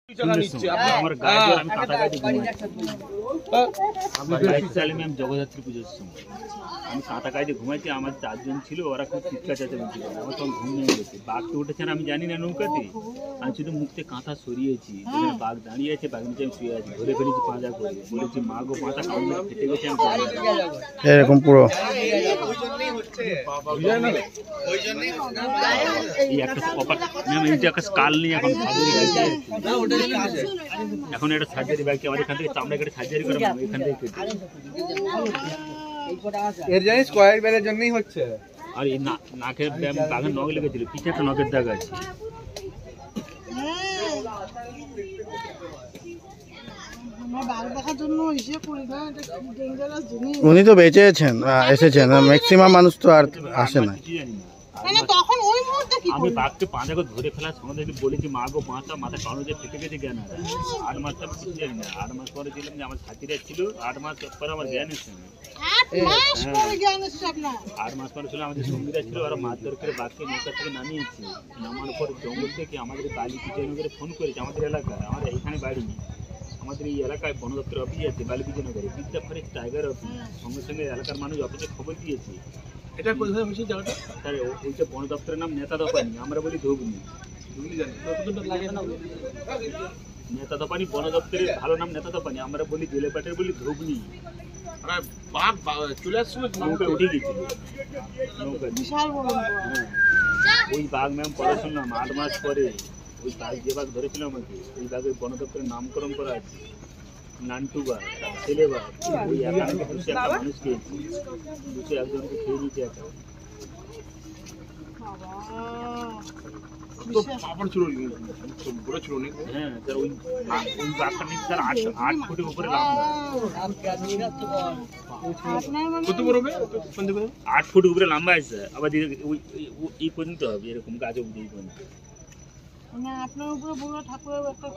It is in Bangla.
আমার গায়ে আমি কাঁটাকাটি আমি জগদ্ধাত্রী পুজোর সময় আমি কাঁটাকাটি ঘুমাইছি। আমার 4 জন ছিল, ওরা খুব চিৎকার চেঁচামেচি করে। আমার তখন ঘুম নিয়ে গেছে। বাঘকে উঠেছে না আমি জানি না নৌকাতে, আমি শুধু মুখতে কাঁথা সরিয়েছি। বাঘ দাঁড়িয়ে আছে, বাঘ নিচে আমি শুয়ে আছি, ধরে ফেলেছি পাঁজা করে, বলেছি মা গো পাঁচা কামড়ে ফেটে গেছে। আমি এরকম পুরো এই একটা একটা স্কাল নিয়ে এখন এখন একটা সার্জারি বাইক আমার এখান থেকে চামড়া কেটে সার্জারি করে এখান থেকে কেটে এর জানিস কয়েকবারের জন্যই হচ্ছে। আর এই নাকের বাঘের নখ লেগেছিল, পিঠে একটা নখের দাগ আছে। উনি তো বেঁচে এসেছেন, ম্যাক্সিমাম মানুষ তো আর আসে না। আমি বাঘকে পাঁজা করে ধরে ফেলার সঙ্গে বলেছি মা গো বাঁচা, মাথা কারণ যে ফেটে গেছে জ্ঞান। 8 মাস আমি কিছু জানি না। 8 মাস পরে ছিলাম যে আমার সাথীরা ছিল, 8 মাস পরে আমার জ্ঞান এসেছে। 8 মাস পরে ছিল আমাদের সঙ্গীরা ছিল, ওরা মারধর করে বাঘকে নৌকা থেকে নামিয়েছে। নামার পর জঙ্গল থেকে আমাদের বালি বিজয়নগরে ফোন করেছে। আমাদের এলাকায়, আমাদের এখানে বাড়ি, আমাদের এই এলাকায় বন দপ্তর অফিস আছে বালি বিজয়নগরে, বিদ্যা ফরেস্ট টাইগার অফিস। সঙ্গে সঙ্গে এলাকার মানুষ অফিসে খবর দিয়েছে। এটা কোথায় হয়েছে জায়গাটা? স্যার ওইটা বন দপ্তরের নাম নেতা দপানি, আমরা বলি ধুবনি। নেতা দপানি বন দপ্তরের ভালো নাম নেতা দপানি, আমরা বলি জেলেপাটের বলি ধুবনি। বাঘ চলে আসছিল, নৌকা উঠে গেছিল নৌকা। ওই বাঘ ম্যাম পরে শুনলাম 8 মাস পরে ওই বাঘ, যে বাঘ ধরেছিল আমাকে, ওই বাঘের বন দপ্তরের নামকরণ করা আছে নান্টু বাঘ, ছেলে বাঘ। ওই একান্তে 201 মানুষ খেয়েছি, 201 জনকে খেয়ে নিয়েছে একা। হ্যাঁ স্যার, ওই বাঘটা নিচ্ছে স্যার 8 ফুটের উপরে লম্বা। 8 ফুট উপরে লম্বা আছে, আবার এই পর্যন্ত হবে এরকম গাছ অবধি এই পর্যন্ত। আপনার উপরে বড় ঠাকুরের একটা